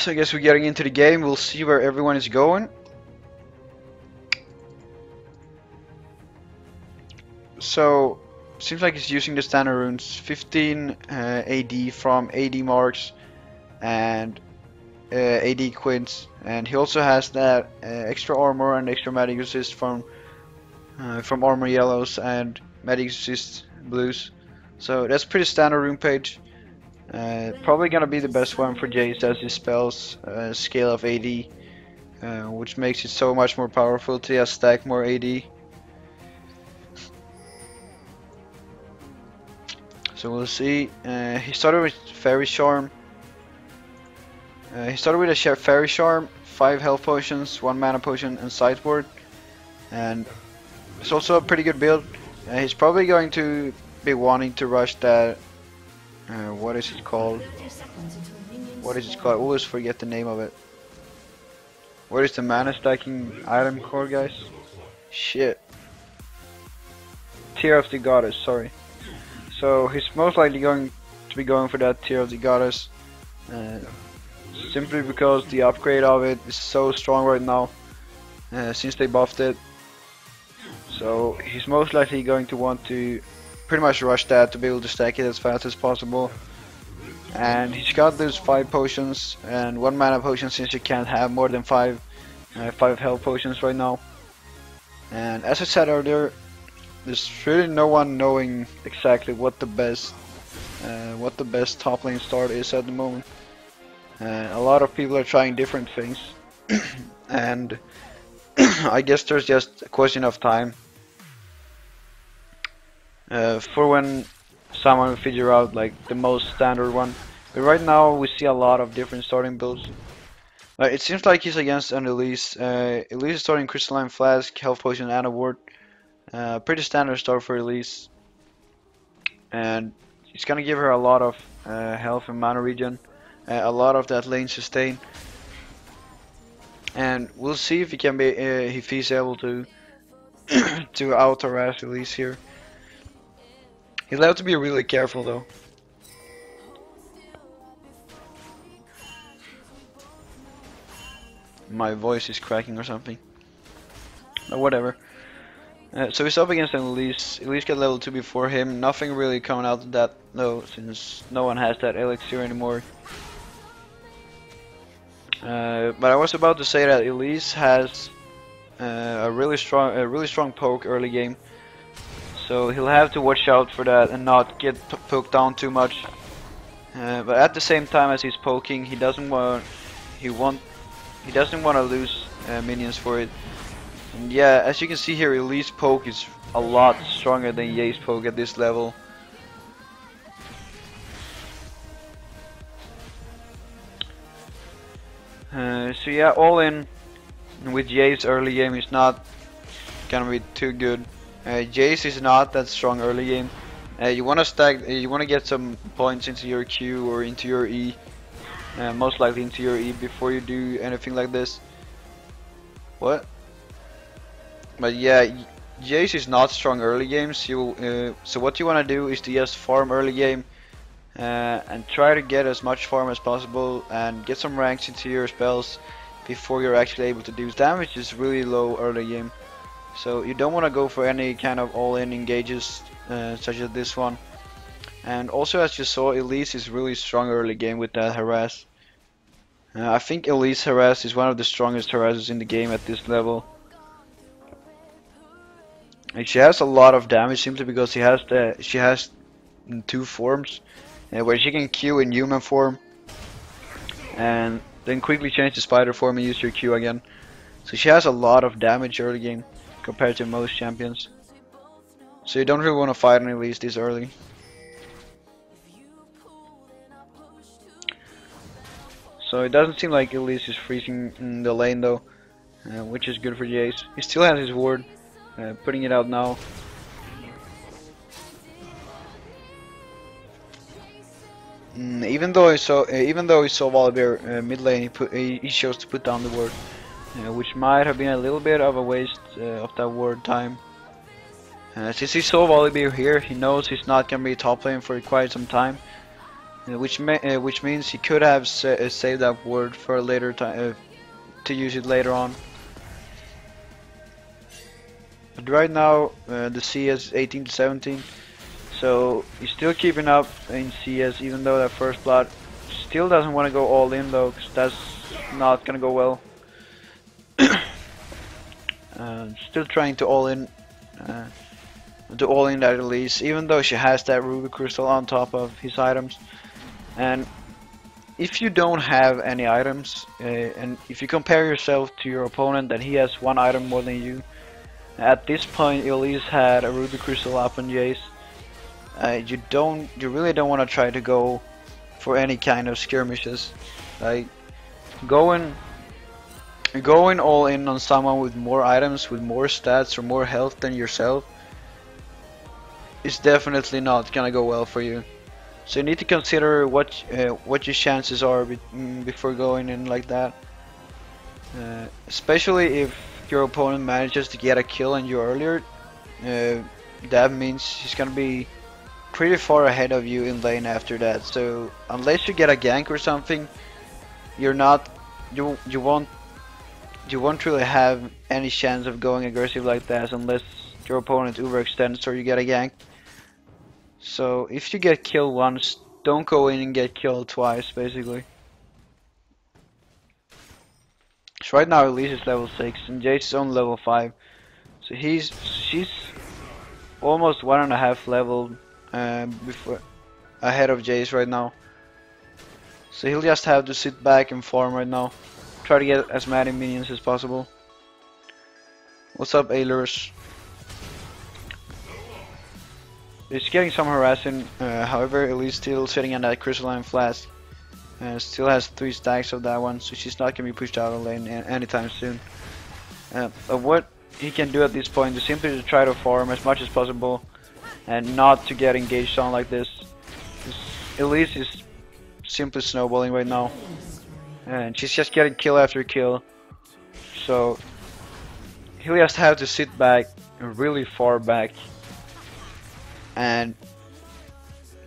So I guess we're getting into the game. We'll see where everyone is going. So seems like he's using the standard runes, 15 AD from AD marks and AD quints, and he also has that extra armor and extra magic resist from armor yellows and magic resist blues. So that's pretty standard rune page. Probably gonna be the best one for Jayce, as his spells scale of AD, which makes it so much more powerful to just stack more AD. So we'll see. He started with Fairy Charm. He started with a Fairy Charm, 5 health potions, 1 mana potion, and sideboard. And it's also a pretty good build. He's probably going to be wanting to rush that. What is it called? What is it called? I always forget the name of it. What is the mana stacking item called, guys? Shit. Tear of the Goddess, sorry. So he's most likely going to be going for that Tear of the Goddess, simply because the upgrade of it is so strong right now, since they buffed it. So he's most likely going to want to pretty much rush that to be able to stack it as fast as possible. And he's got those 5 potions and 1 mana potion, since you can't have more than 5 health potions right now. And as I said earlier, there's really no one knowing exactly what the best top lane start is at the moment. A lot of people are trying different things, and I guess there's just a question of time for when someone will figure out like the most standard one. But right now we see a lot of different starting builds. It seems like he's against an Elise. Elise is starting Crystalline Flask, Health Potion, and a Ward. Pretty standard start for Elise, and he's gonna give her a lot of health and mana regen, a lot of that lane sustain, and we'll see if he can be if he's able to to out harass Elise here. He'll have to be really careful though. My voice is cracking or something, but whatever. So he's up against an Elise. Elise got level 2 before him. Nothing really coming out of that though, since no one has that elixir anymore. But I was about to say that Elise has a really strong poke early game. So he'll have to watch out for that and not get poked down too much. But at the same time as he's poking, he doesn't want to lose minions for it. And yeah, as you can see here, Elise poke is a lot stronger than Jayce poke at this level. So yeah, all in with Jayce early game is not gonna be too good. Jayce is not that strong early game. You wanna stack, you wanna get some points into your Q or into your E, most likely into your E before you do anything like this. What? But yeah, Jayce is not strong early games. So what you want to do is to just farm early game and try to get as much farm as possible and get some ranks into your spells before you're actually able to do damage. Is really low early game. So you don't want to go for any kind of all-in engages such as this one. And also, as you saw, Elise is really strong early game with that harass. I think Elise harass is one of the strongest harasses in the game at this level. And she has a lot of damage simply because she has 2 forms, where she can Q in human form and then quickly change to spider form and use your Q again. So she has a lot of damage early game compared to most champions. So you don't really want to fight on Elise this early. So it doesn't seem like Elise is freezing in the lane though, which is good for Jayce. He still has his ward. Putting it out now. Even though he saw Volibear mid lane, he chose to put down the ward, which might have been a little bit of a waste of that ward time. Since he saw Volibear here, he knows he's not gonna be top lane for quite some time. which means he could have saved that ward for a later time to use it later on. But right now the CS is 18 to 17, so he's still keeping up in CS, even though that first blood still doesn't want to go all in though, because that's not gonna go well. Still trying to all in. That Elise, even though she has that ruby crystal on top of his items. And if you don't have any items, and if you compare yourself to your opponent that he has one item more than you, at this point Elise had a ruby crystal up on Jayce. You really don't want to try to go for any kind of skirmishes. Like going all in on someone with more items, with more stats or more health than yourself, is definitely not gonna go well for you. So you need to consider what your chances are before going in like that. Especially if your opponent manages to get a kill on you earlier, that means he's gonna be pretty far ahead of you in lane after that. So unless you get a gank or something, you won't really have any chance of going aggressive like that unless your opponent overextends or you get a gank. So if you get killed once, don't go in and get killed twice, basically. So right now Elise is level 6 and Jayce is on level 5. So she's almost 1.5 level ahead of Jayce right now. So he'll just have to sit back and farm right now. Try to get as many minions as possible. What's up, Ailers? It's getting some harassing, however Elise still sitting on that crystalline flask. Still has 3 stacks of that one, so she's not going to be pushed out of lane anytime soon. But what he can do at this point is simply to try to farm as much as possible and not to get engaged on like this. Elise is simply snowballing right now, and she's just getting kill after kill. So he'll just have to sit back, really far back, and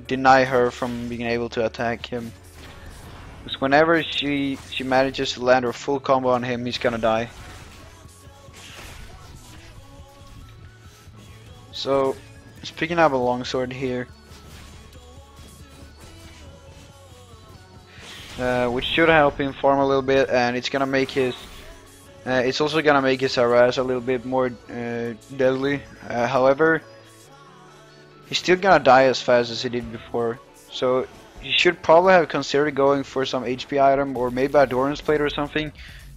deny her from being able to attack him. Because whenever she manages to land her full combo on him, he's gonna die. So he's picking up a longsword here, which should help him farm a little bit, and it's gonna make his it's also gonna make his harass a little bit more deadly. However, he's still gonna die as fast as he did before, so you should probably have considered going for some HP item or maybe a Doran's plate or something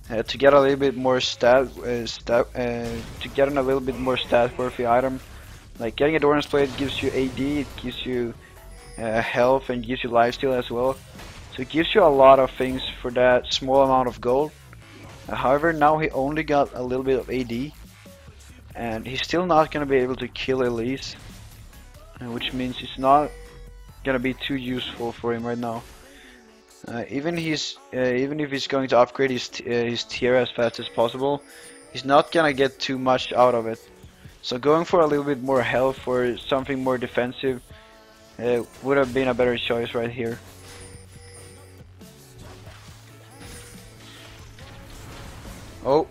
to get a little bit more stat worthy item. Like getting a Doran's plate gives you AD, it gives you health, and gives you lifesteal as well. So it gives you a lot of things for that small amount of gold. However, now he only got a little bit of AD, and he's still not gonna be able to kill Elise. Which means it's not gonna be too useful for him right now. Even if he's going to upgrade his tier as fast as possible, he's not gonna get too much out of it. So going for a little bit more health or something more defensive would have been a better choice right here. Oh,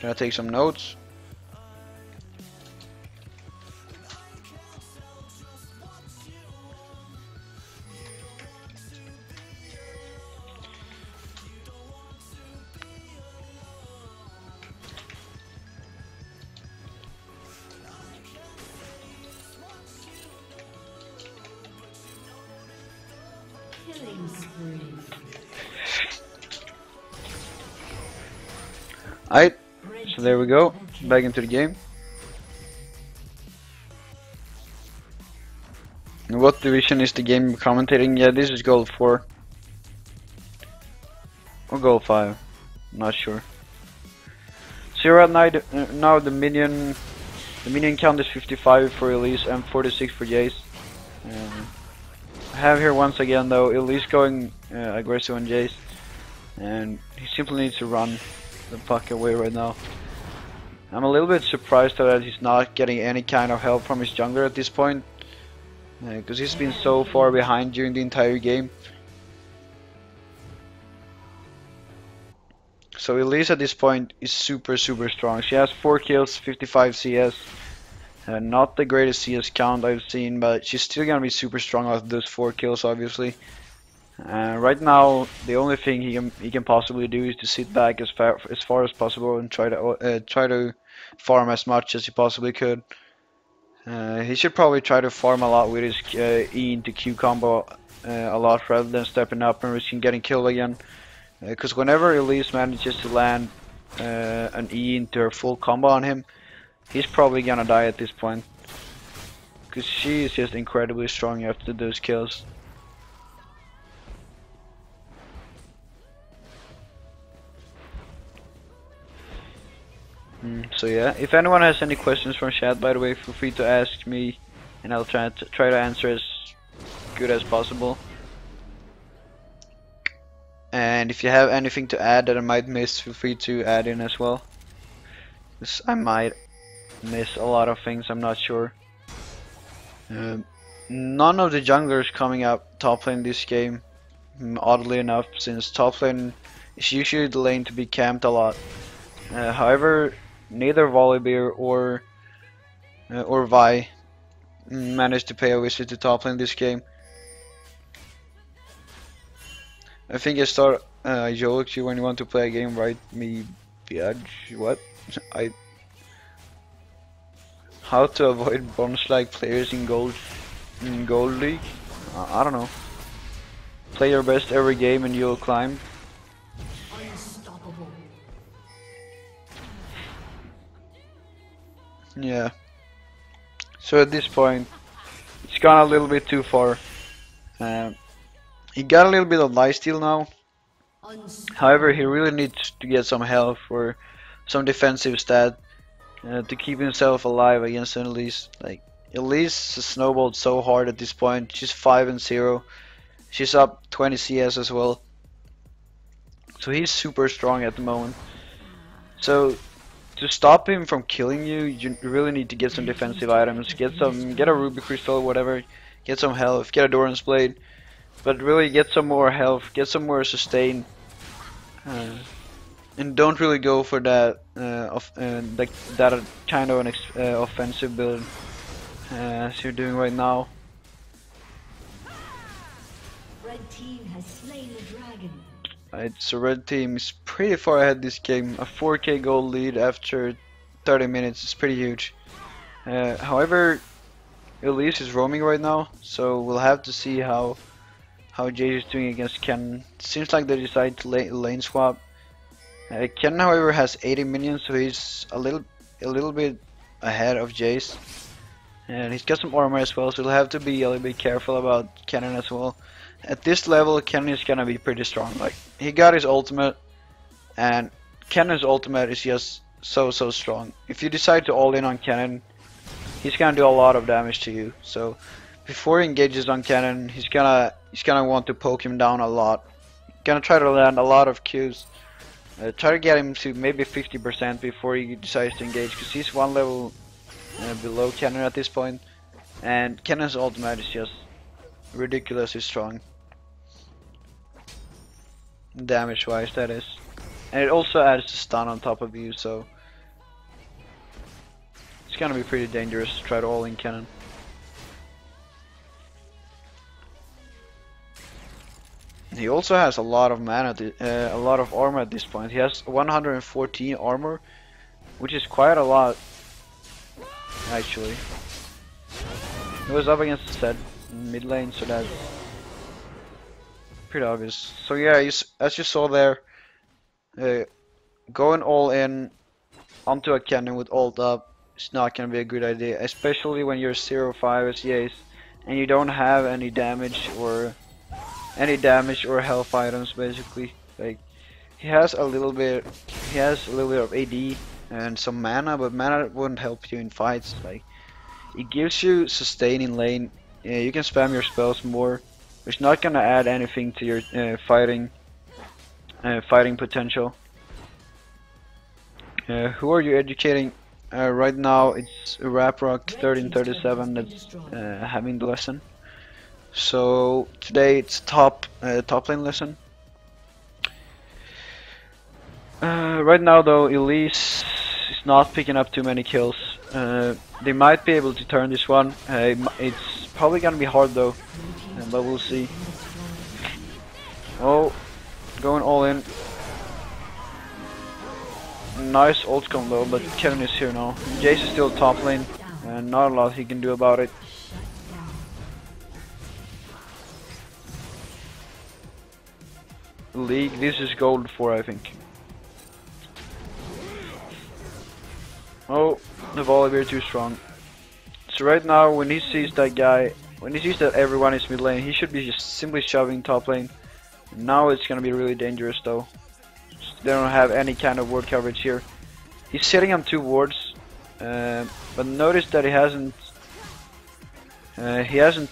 gonna take some notes. Alright, so there we go, back into the game. And what division is the game commentating? Yeah, this is gold 4. Or gold 5, not sure. So right now the minion count is 55 for Elise and 46 for Jayce. I have here once again though Elise going aggressive on Jayce, and he simply needs to run the puck away right now. I'm a little bit surprised though that he's not getting any kind of help from his jungler at this point. because he's been so far behind during the entire game. So Elise at this point is super strong. She has 4 kills, 55 CS. Not the greatest CS count I've seen, but she's still gonna be super strong with those 4 kills, obviously. Right now, the only thing he can possibly do is to sit back as far as possible and try to farm as much as he possibly could. He should probably try to farm a lot with his E into Q combo a lot rather than stepping up and risking getting killed again. Because whenever Elise manages to land an E into her full combo on him, he's probably gonna die at this point. Because she is just incredibly strong after those kills. So yeah, if anyone has any questions from chat, by the way, feel free to ask me, and I'll try to answer as good as possible. And if you have anything to add that I might miss, feel free to add in as well. Because I might miss a lot of things, I'm not sure. None of the junglers coming up top lane this game, oddly enough, since top lane is usually the lane to be camped a lot. However, neither Volibear or Vi managed to pay a visit to top lane this game. I think I start joked you when you want to play a game, right? Me, biatch, what? How to avoid bronze-like players in gold league? I don't know. Play your best every game and you'll climb. Yeah. So at this point, it's gone a little bit too far. He got a little bit of lifesteal now. However, he really needs to get some health or some defensive stat to keep himself alive against Elise. Like, Elise snowballed so hard at this point. She's 5-0. She's up 20 CS as well. So he's super strong at the moment. So to stop him from killing you, you really need to get some defensive items. Get a Ruby Crystal, whatever. Get some health. Get a Doran's Blade. But really get some more health. Get some more sustain. And don't really go for that that kind of an offensive build as you're doing right now. Red team has slain the dragon. Right, so red team is pretty far ahead this game. A 4k gold lead after 30 minutes is pretty huge. However, Elise is roaming right now, so we'll have to see how Jayce is doing against Ken. Seems like they decide to lane swap. Ken, however, has 80 minions, so he's a little bit ahead of Jayce. And he's got some armor as well, so we'll have to be a little bit careful about Kennen as well. At this level, Kennen is gonna be pretty strong. Like, he got his ultimate, and Kennen's ultimate is just so strong. If you decide to all in on Kennen, he's gonna do a lot of damage to you. So before he engages on Kennen, he's gonna want to poke him down a lot. Gonna try to land a lot of Qs. Try to get him to maybe 50% before he decides to engage, because he's one level below Kennen at this point, and Kennen's ultimate is just ridiculously strong, damage wise, that is. And it also adds the stun on top of you, so it's gonna be pretty dangerous to try to all in Kennen. He also has a lot of mana, a lot of armor at this point. He has 114 armor, which is quite a lot, actually. He was up against the set mid lane, so that's pretty obvious. So yeah, as you saw there, going all in onto a Kennen with ult up is not gonna be a good idea, especially when you're 0-5 as Jayce and you don't have any damage or health items. Basically, like, he has a little bit of AD and some mana, but mana wouldn't help you in fights. Like, it gives you sustain in lane. You can spam your spells more, but it's not gonna add anything to your fighting potential. Who are you educating? Right now it's RapRock1337 that's having the lesson. So today it's top lane lesson. Right now though, Elise is not picking up too many kills. They might be able to turn this one. It's probably gonna be hard though, but we'll see. Oh, going all in. Nice ult combo, but Kevin is here now. Jayce is still top lane, and not a lot he can do about it. League, this is gold 4, I think. Oh, the Volibear too strong. So right now, when he sees that guy, when he sees that everyone is mid lane, he should be just simply shoving top lane. Now it's gonna be really dangerous though. They don't have any kind of ward coverage here. He's setting up 2 wards, but notice that he hasn't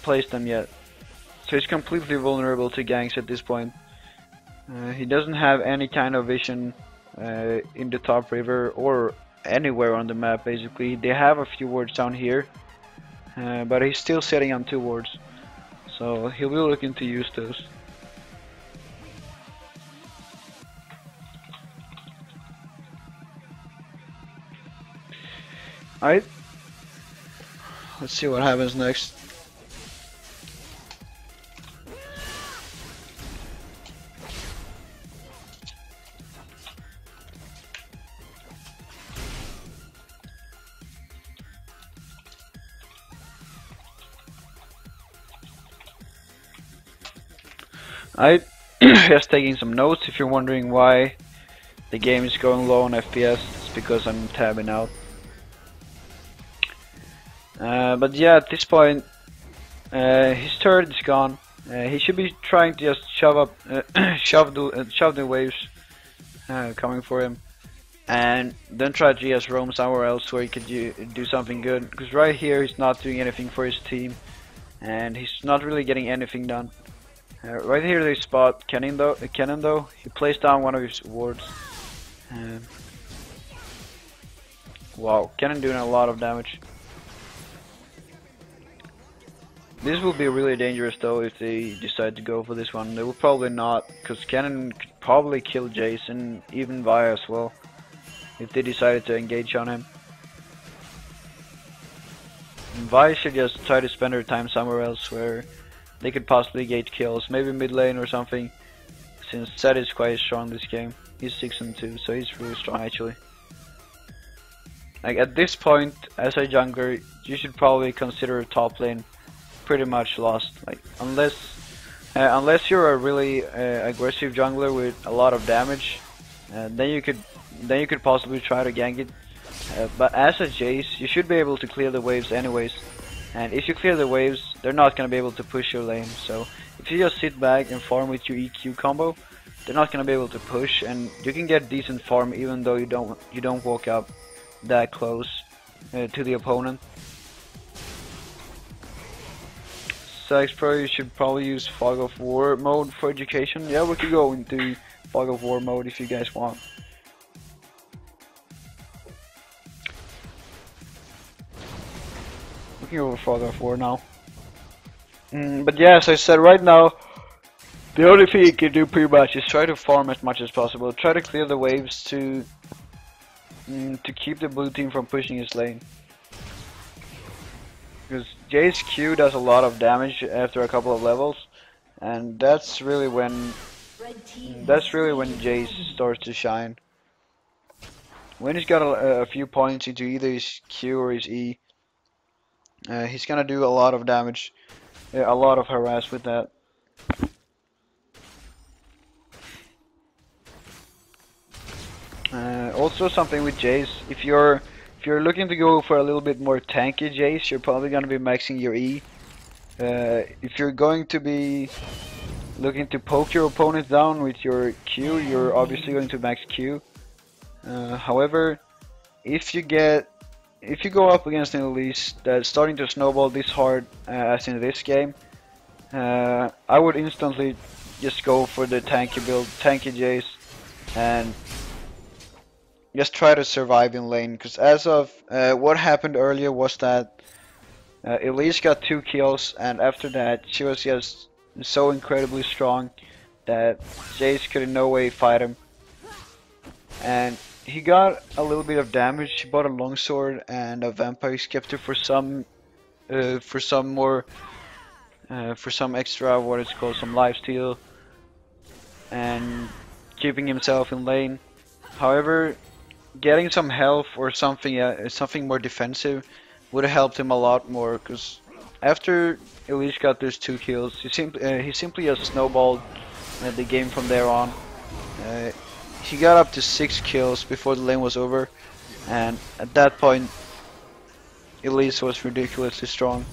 placed them yet. So he's completely vulnerable to ganks at this point. He doesn't have any kind of vision in the top river or anywhere on the map basically. They have a few wards down here, but he's still setting up 2 wards. So he'll be looking to use those. Alright, let's see what happens next. Alright, just taking some notes. If you're wondering why the game is going low on FPS, it's because I'm tabbing out. But yeah, at this point, his turret is gone. He should be trying to just shove the waves coming for him, and then try to just roam somewhere else where he could do something good. Because right here, he's not doing anything for his team, and he's not really getting anything done. Right here, they spot Cannon though. He placed down one of his wards. Wow, Cannon doing a lot of damage. This will be really dangerous though if they decide to go for this one. They will probably not, because Cannon could probably kill Jayce and even Vi as well if they decided to engage on him. And Vi should just try to spend her time somewhere else where they could possibly gate kills, maybe mid lane or something, since Zed is quite strong this game. He's 6-2, so he's really strong actually. Like at this point, as a jungler, you should probably consider top lane pretty much lost. Like unless you're a really aggressive jungler with a lot of damage, then you could possibly try to gank it. But as a Jayce, you should be able to clear the waves anyways. And if you clear the waves, they're not gonna be able to push your lane. So if you just sit back and farm with your EQ combo, they're not gonna be able to push, and you can get decent farm even though you don't walk up that close to the opponent. Sax Pro, you should probably use Fog of War mode for education. Yeah, we could go into Fog of War mode if you guys want. We can go over Fog of War now. But yeah, as I said, right now, the only thing you can do pretty much is try to farm as much as possible. Try to clear the waves to keep the blue team from pushing his lane. Because Jay's Q does a lot of damage after a couple of levels, and that's really when Jayce starts to shine. When he's got a few points into either his Q or his E, he's gonna do a lot of damage, a lot of harass with that. Also something with Jayce, if you're looking to go for a little bit more tanky Jayce, you're probably going to be maxing your E. If you're going to be looking to poke your opponent down with your Q, you're obviously going to max Q. However, if you go up against an Elise that's starting to snowball this hard as in this game, I would instantly just go for the tanky build, tanky Jayce, and just try to survive in lane. Because as of what happened earlier was that Elise got 2 kills, and after that she was just so incredibly strong that Jayce could in no way fight him. And he got a little bit of damage. He bought a longsword and a vampire scepter for some more for some extra, what it's called, some lifesteal, and keeping himself in lane. However, getting some health or something more defensive would have helped him a lot more. Because after Elise got those 2 kills, he simply just snowballed the game from there on. He got up to 6 kills before the lane was over, and at that point, Elise was ridiculously strong.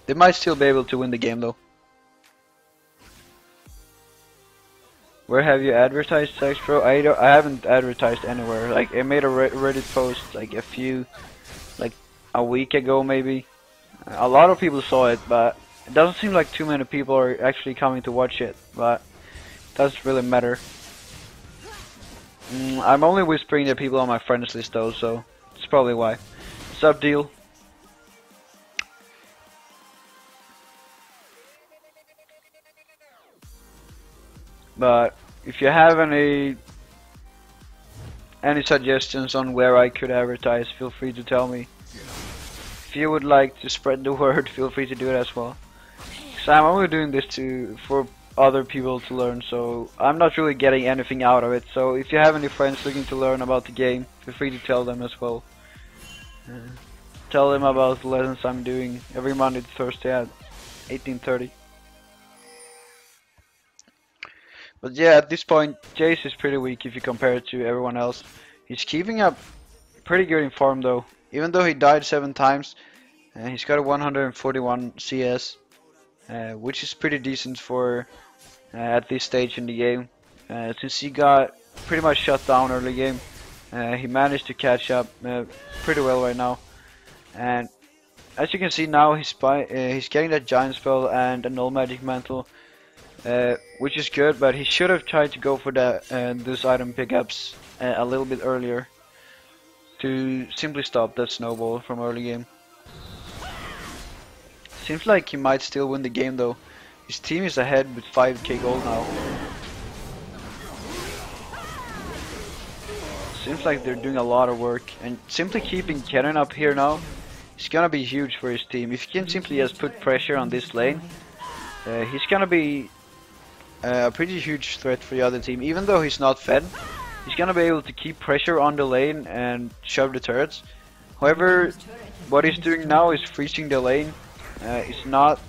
They might still be able to win the game though. Where have you advertised sex, bro? I haven't advertised anywhere. Like I made a Reddit post like a week ago maybe. A lot of people saw it, but it doesn't seem like too many people are actually coming to watch it. But it doesn't really matter. I'm only whispering to people on my friends list though, so that's probably why. What's up, Deal? But if you have any suggestions on where I could advertise, feel free to tell me. If you would like to spread the word, feel free to do it as well. So I'm only doing this for other people to learn, so I'm not really getting anything out of it. So if you have any friends looking to learn about the game, feel free to tell them as well. Tell them about the lessons I'm doing every Monday to Thursday at 18:30. But yeah, at this point, Jayce is pretty weak if you compare it to everyone else. He's keeping up pretty good in farm though. Even though he died 7 times, he's got a 141 CS, which is pretty decent for at this stage in the game. Since he got pretty much shut down early game, he managed to catch up pretty well right now. And as you can see now, he's getting that giant spell and a null magic mantle. Which is good, but he should have tried to go for those item pickups a little bit earlier to simply stop that snowball from early game. Seems like he might still win the game though. His team is ahead with 5k gold now. Seems like they're doing a lot of work, and simply keeping Kennen up here now is gonna be huge for his team. If he can simply just put pressure on this lane, he's gonna be a pretty huge threat for the other team. Even though he's not fed, he's gonna be able to keep pressure on the lane and shove the turrets. However, what he's doing now is freezing the lane. It's not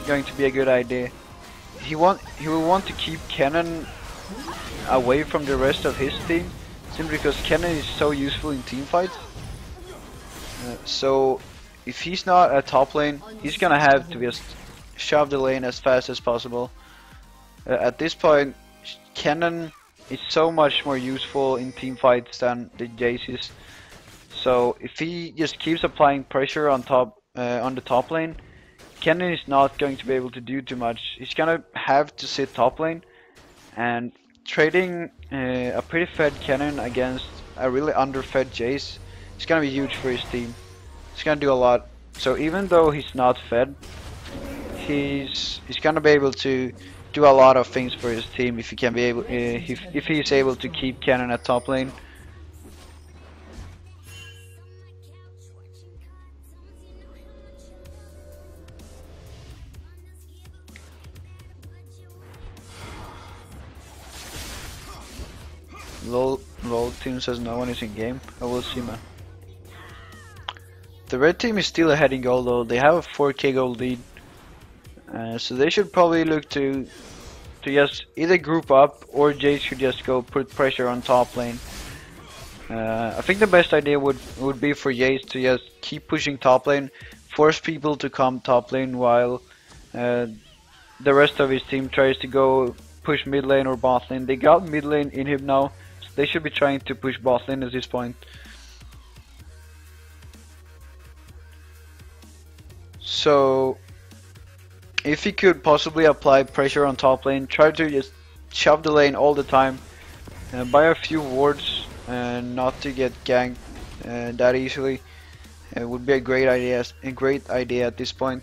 going to be a good idea. He will want to keep Kennen away from the rest of his team, simply because Kennen is so useful in team fights. So if he's not at top lane, he's gonna have to just shove the lane as fast as possible. At this point, Kennen is so much more useful in team fights than the Jayce is. So if he just keeps applying pressure on the top lane, Kennen is not going to be able to do too much. He's gonna have to sit top lane, and trading a pretty fed Kennen against a really underfed Jayce is gonna be huge for his team. He's gonna do a lot. So even though he's not fed, he's gonna be able to do a lot of things for his team if he can be able if he's able to keep Kennen at top lane. Lol team says no one is in game. I will see, man. The red team is still ahead in gold though. They have a 4k gold lead. So they should probably look to just either group up, or Jayce should just go put pressure on top lane. I think the best idea would be for Jayce to just keep pushing top lane, force people to come top lane while the rest of his team tries to go push mid lane or bot lane. They got mid lane in him now, so they should be trying to push bot lane at this point. So if he could possibly apply pressure on top lane, try to just shove the lane all the time, buy a few wards and not to get ganked that easily. It would be a great idea. At this point.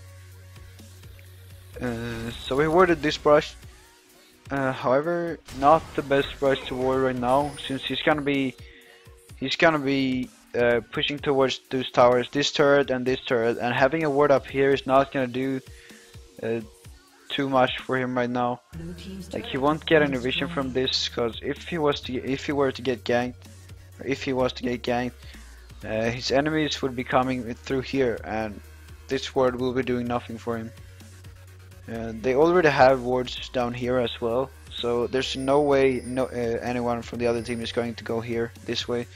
So we warded this brush. However, not the best brush to ward right now, since he's gonna be pushing towards those towers, this turret, and having a ward up here is not gonna do too much for him right now. Like, he won't get any vision from this, because if he were to get ganked, his enemies would be coming through here, and this ward will be doing nothing for him. They already have wards down here as well, so there's no way anyone from the other team is going to go here this way.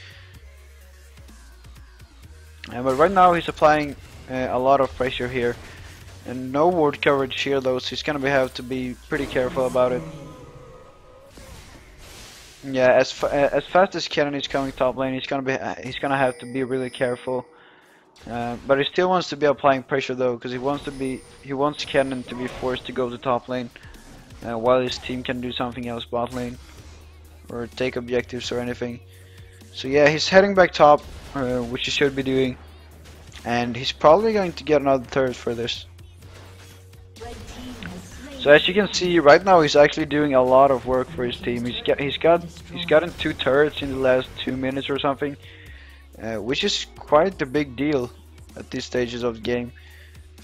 But right now he's applying a lot of pressure here, and no ward coverage here though, so he's gonna have to be pretty careful about it. Yeah, as fast as Kennen is coming top lane, he's gonna have to be really careful. But he still wants to be applying pressure though, because he wants Kennen to be forced to go to top lane, while his team can do something else bot lane, or take objectives or anything. So yeah, he's heading back top, which he should be doing, and he's probably going to get another turret for this. So as you can see, right now he's actually doing a lot of work for his team. He's gotten 2 turrets in the last 2 minutes or something, which is quite a big deal at these stages of the game.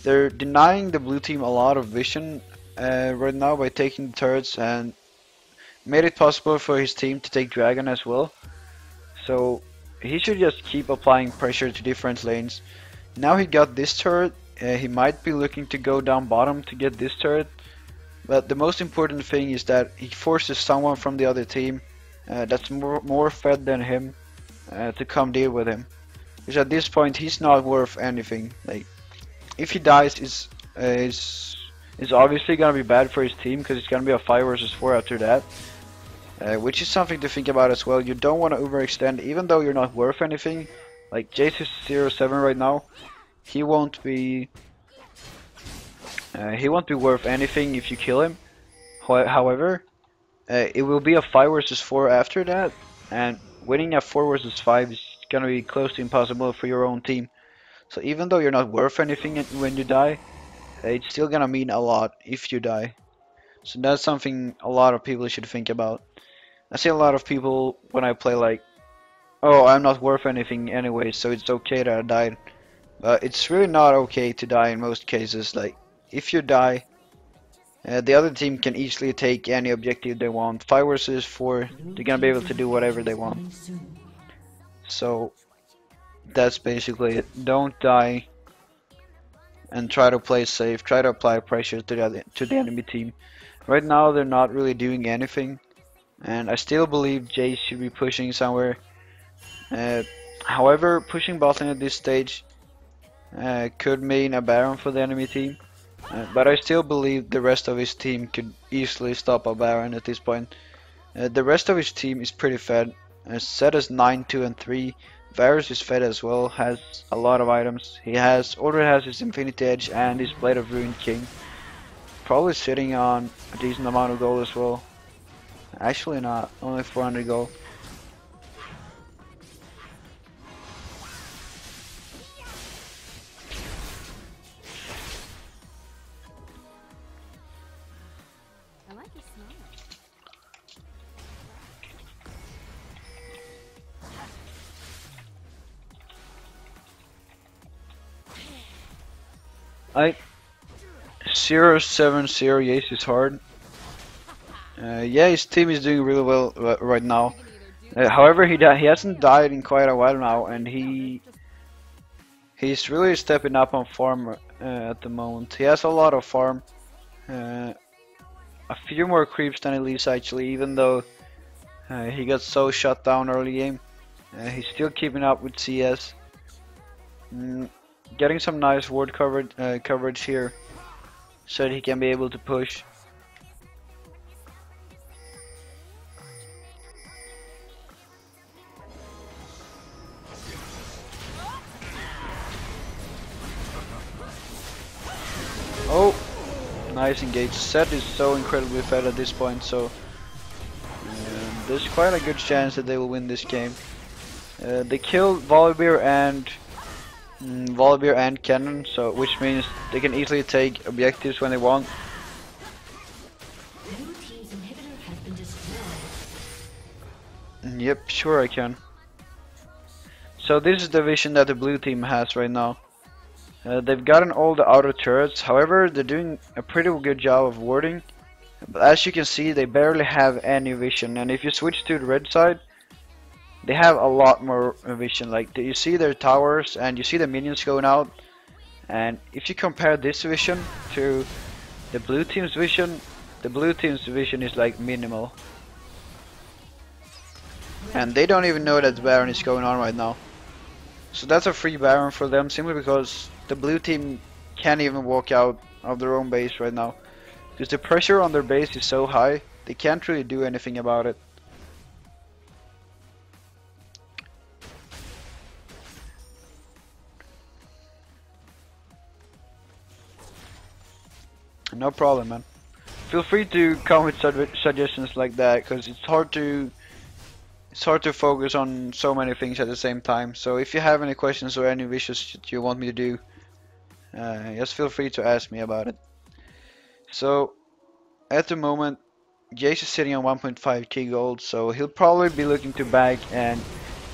They're denying the blue team a lot of vision right now by taking the turrets, and made it possible for his team to take Dragon as well. So he should just keep applying pressure to different lanes. Now he got this turret, he might be looking to go down bottom to get this turret, but the most important thing is that he forces someone from the other team that's more fed than him to come deal with him. Because at this point he's not worth anything. Like, if he dies, is obviously gonna be bad for his team, because it's gonna be a 5 versus 4 after that. Which is something to think about as well. You don't want to overextend, even though you're not worth anything. Like, Jayce is 0-7 right now. He won't be worth anything if you kill him. However, it will be a 5 versus 4 after that, and winning a 4 versus 5 is gonna be close to impossible for your own team. So even though you're not worth anything when you die, it's still gonna mean a lot if you die. So that's something a lot of people should think about. I see a lot of people when I play like, oh, I'm not worth anything anyway, so it's okay that I died. But it's really not okay to die in most cases. Like, if you die, the other team can easily take any objective they want. 5 versus 4, they're gonna be able to do whatever they want. So that's basically it. Don't die, and try to play safe. Try to apply pressure to the enemy team. Right now they're not really doing anything, and I still believe Jayce should be pushing somewhere. However, pushing bot lane at this stage could mean a Baron for the enemy team, but I still believe the rest of his team could easily stop a Baron at this point. The rest of his team is pretty fed. Zed is 9, 2, and 3. Varus is fed as well, has a lot of items. He already has his Infinity Edge and his Blade of Ruin King. Probably sitting on a decent amount of gold as well. Actually not, only 400 gold. I like the smell. I 0-7-0 Jayce is hard. Yeah, his team is doing really well right now. However, he hasn't died in quite a while now, and he's really stepping up on farm at the moment. He has a lot of farm, a few more creeps than Elise actually, even though he got so shut down early game. He's still keeping up with CS. Getting some nice ward coverage here, so that he can be able to push. Oh, nice engage. Zed is so incredibly fed at this point, so there's quite a good chance that they will win this game. They killed Volibear and Cannon, so which means they can easily take objectives when they want. Blue team's inhibitor has been destroyed. Yep, sure I can. So this is the vision that the blue team has right now. They've gotten all the outer turrets, however they're doing a pretty good job of warding. But as you can see, they barely have any vision, and if you switch to the red side, they have a lot more vision. Like, you see their towers and you see the minions going out, and if you compare this vision to the blue team's vision is like minimal. And they don't even know that the Baron is going on right now. So that's a free Baron for them, simply because the blue team can't even walk out of their own base right now. Because the pressure on their base is so high, they can't really do anything about it. No problem, man. Feel free to come with suggestions like that, because it's hard to focus on so many things at the same time. So if you have any questions or any wishes that you want me to do, just feel free to ask me about it. So at the moment, Jayce is sitting on 1.5k gold, so he'll probably be looking to back and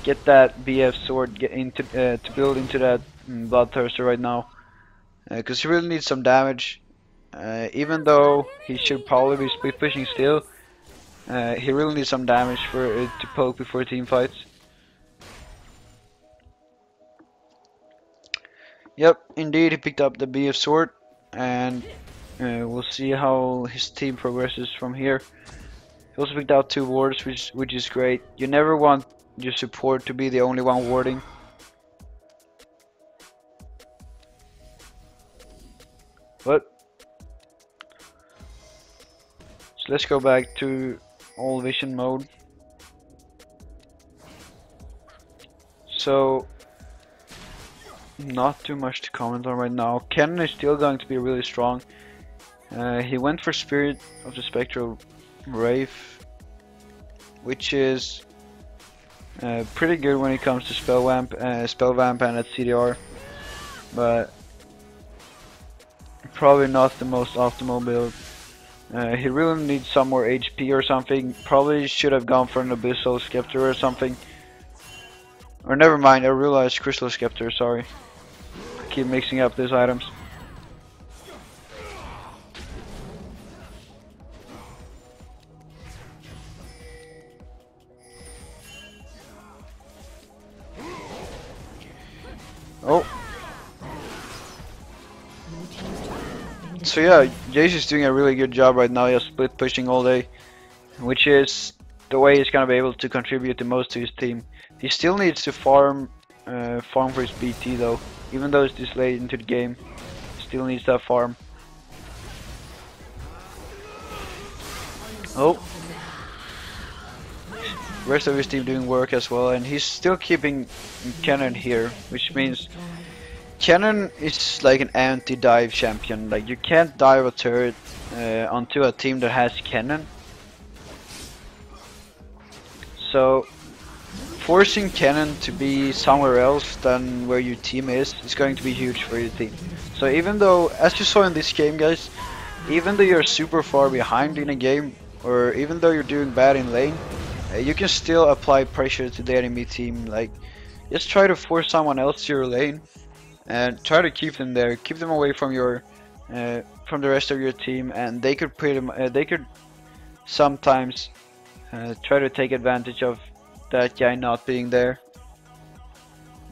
get that BF sword, to build into that Bloodthirster right now, because he really needs some damage. Even though he should probably be split pushing still, he really needs some damage to poke before team fights. Yep, indeed, he picked up the BF sword, and we'll see how his team progresses from here. He also picked out 2 wards, which is great. You never want your support to be the only one warding. But so let's go back to all vision mode. So not too much to comment on right now. Cannon is still going to be really strong. He went for Spirit of the Spectral Wraith, which is pretty good when it comes to spell vamp and at CDR, but probably not the most optimal build. He really needs some more HP or something. Probably should have gone for an Abyssal Scepter or something. Or never mind, I realized Crystal Scepter, sorry. I keep mixing up these items. Oh. So yeah, Jayce is doing a really good job right now, just split pushing all day, which is the way he's gonna be able to contribute the most to his team. He still needs to farm for his BT though, even though it's this late into the game, still needs that farm. Oh, rest of his team doing work as well, and he's still keeping Cannon here, which means Cannon is like an anti-dive champion. Like, you can't dive a turret onto a team that has Cannon. So forcing Cannon to be somewhere else than where your team is going to be huge for your team. So even though, as you saw in this game, guys, even though you're super far behind in a game, or even though you're doing bad in lane, you can still apply pressure to the enemy team. Like, just try to force someone else to your lane and try to keep them there, keep them away from your from the rest of your team, and they could sometimes try to take advantage of that guy not being there.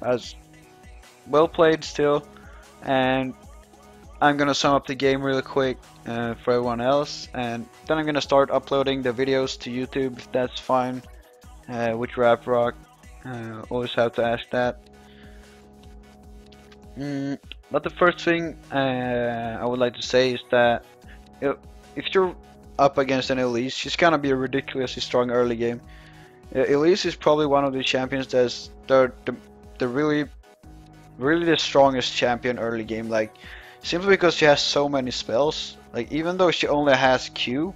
As well played still, and I'm gonna sum up the game really quick for everyone else, and then I'm gonna start uploading the videos to YouTube if that's fine with RapRock. Always have to ask that. But the first thing I would like to say is that if you're up against an Elise, she's gonna be a ridiculously strong early game. Elise is probably one of the champions that's the really the strongest champion early game. Like, simply because she has so many spells. Like, even though she only has Q,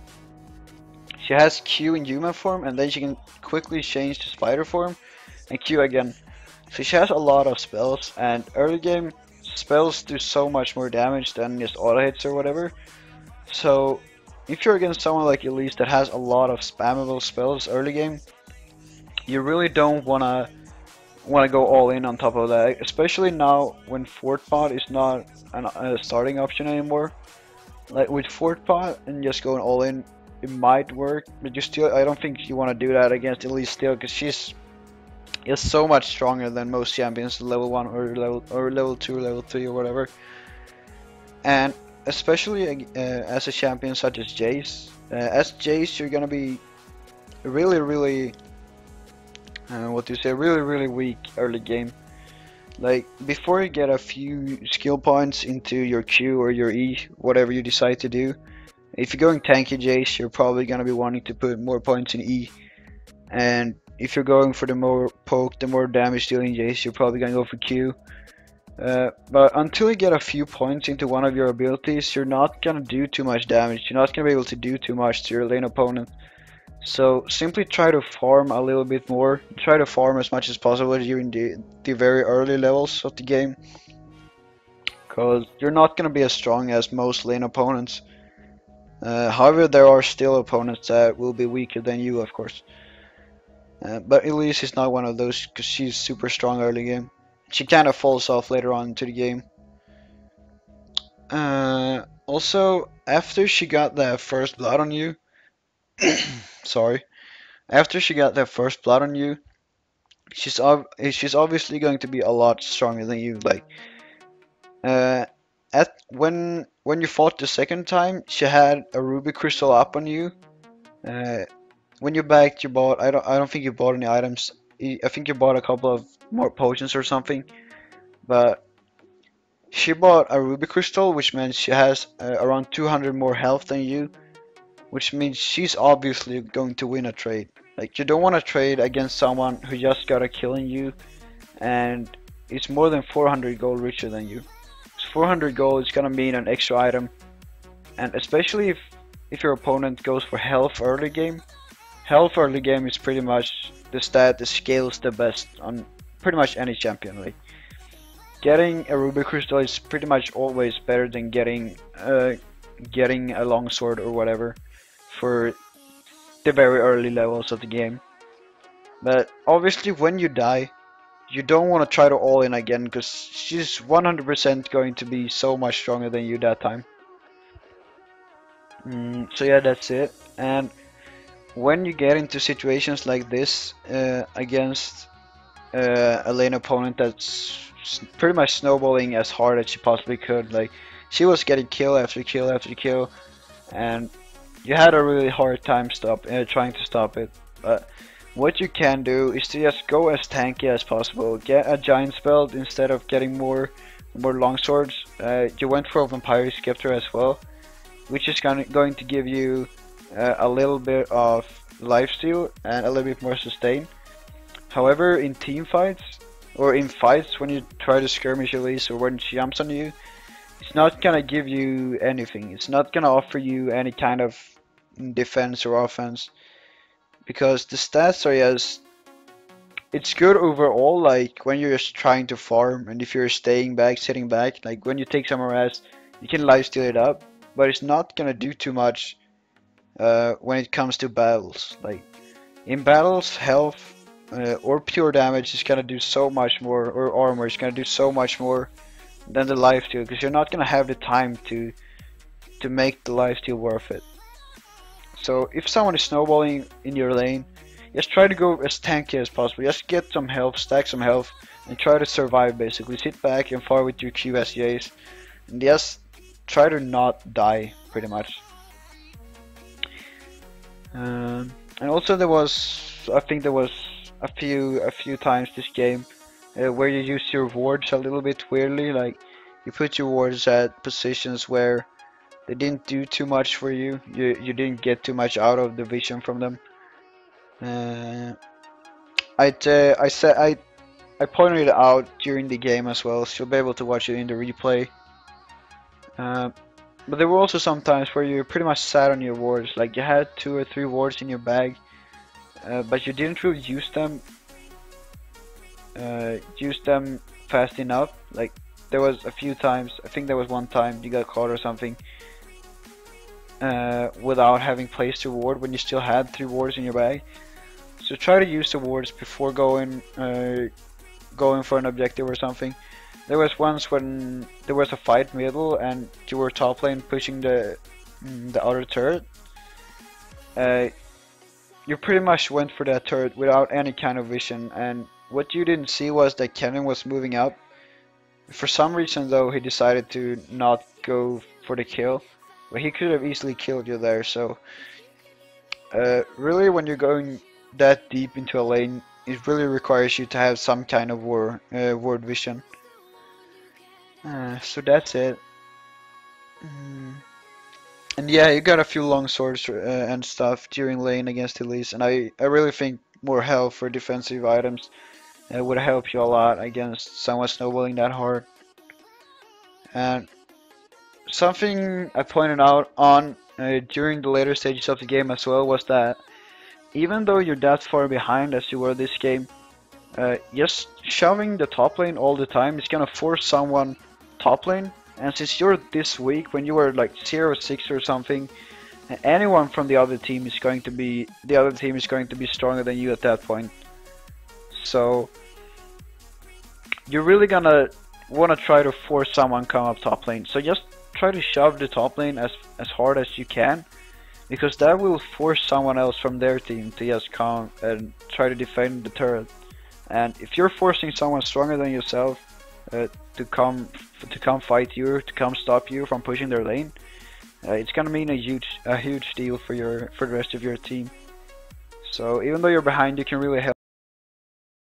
She has Q in human form, and then she can quickly change to spider form, and Q again. So she has a lot of spells, and early game spells do so much more damage than just auto hits or whatever. So if you're against someone like Elise that has a lot of spammable spells early game, you really don't wanna go all in on top of that, especially now when Fort Pot is not a starting option anymore. Like with Fort Pot and just going all in, it might work, but you still, I don't think you want to do that against Elise still, because she's is so much stronger than most champions, level 1 or level 2, level 3 or whatever. And especially as a champion such as Jayce. As Jayce, you're gonna be really what do you say, really weak early game. Like before you get a few skill points into your Q or your E, whatever you decide to do. If you're going tanky Jayce, you're probably gonna be wanting to put more points in E, and if you're going for the more poke, the more damage dealing Jayce, you're probably gonna go for Q. But until you get a few points into one of your abilities, you're not gonna do too much damage. You're not gonna be able to do too much to your lane opponent. So simply try to farm a little bit more. Try to farm as much as possible during the very early levels of the game, because you're not gonna be as strong as most lane opponents. However, there are still opponents that will be weaker than you, of course. But Elise is not one of those because she's super strong early game. She kind of falls off later on into the game. Also, after she got that first blood on you, sorry, after she got that first blood on you, she's obviously going to be a lot stronger than you. Like, when you fought the second time, she had a ruby crystal up on you. When you backed, you bought. I don't think you bought any items. I think you bought a couple of more potions or something. But she bought a ruby crystal, which means she has around 200 more health than you, which means she's obviously going to win a trade. Like you don't want to trade against someone who just got a kill on you, and it's more than 400 gold richer than you. 400 gold is gonna mean an extra item, and especially if your opponent goes for health early game. Health early game is pretty much the stat that scales the best on pretty much any champion. Like getting a ruby crystal is pretty much always better than getting a longsword or whatever for the very early levels of the game. But obviously, when you die, you don't want to try to all in again because she's 100% going to be so much stronger than you that time. So yeah, that's it. And when you get into situations like this against a lane opponent that's pretty much snowballing as hard as she possibly could, like she was getting kill after kill after kill, and you had a really hard time trying to stop it. But what you can do is to just go as tanky as possible. Get a giant spell instead of getting more longswords. You went for a vampire scepter as well, which is going to give you a little bit of lifesteal and a little bit more sustain. However, in team fights or in fights when you try to skirmish Elise or when she jumps on you, it's not gonna give you anything. It's not gonna offer you any kind of defense or offense, because the stats are just, it's good overall, like when you're just trying to farm, and if you're staying back, sitting back, like when you take some rest, you can lifesteal it up, but it's not gonna do too much when it comes to battles. Like in battles, health or pure damage is gonna do so much more, or armor is gonna do so much more than the lifesteal, because you're not gonna have the time to make the lifesteal worth it. So if someone is snowballing in your lane, just try to go as tanky as possible. Just get some health, stack some health, and try to survive basically. Sit back and fire with your Q as Jayce, and just try to not die pretty much. And also I think there was a few times this game where you use your wards a little bit weirdly. Like you put your wards at positions where they didn't do too much for you. You didn't get too much out of the vision from them. I pointed it out during the game as well, so you'll be able to watch it in the replay. But there were also some times where you pretty much sat on your wards, like you had 2 or 3 wards in your bag, but you didn't really use them fast enough. Like there was a few times, I think there was one time you got caught or something, without having placed your ward when you still had 3 wards in your bag. So try to use the wards before going for an objective or something. There was once when there was a fight middle and you were top lane pushing the other turret. You pretty much went for that turret without any kind of vision, and what you didn't see was that Kennen was moving up. For some reason though, he decided to not go for the kill, but he could have easily killed you there. So really, when you're going that deep into a lane, it really requires you to have some kind of ward vision. So that's it. And yeah, you got a few long swords and stuff during lane against Elise, and I really think more health for defensive items would help you a lot against someone snowballing that hard. And something I pointed out on during the later stages of the game as well was that even though you're that far behind as you were this game, just shoving the top lane all the time is gonna force someone top lane. And since you're this weak, when you were like 0-6 or something, anyone from the other team is going to be stronger than you at that point. So you're really gonna wanna try to force someone come up top lane. So just try to shove the top lane as hard as you can, because that will force someone else from their team to just come and try to defend the turret. And if you're forcing someone stronger than yourself to come fight you, to come stop you from pushing their lane, it's gonna mean a huge deal for the rest of your team. So even though you're behind, you can really help.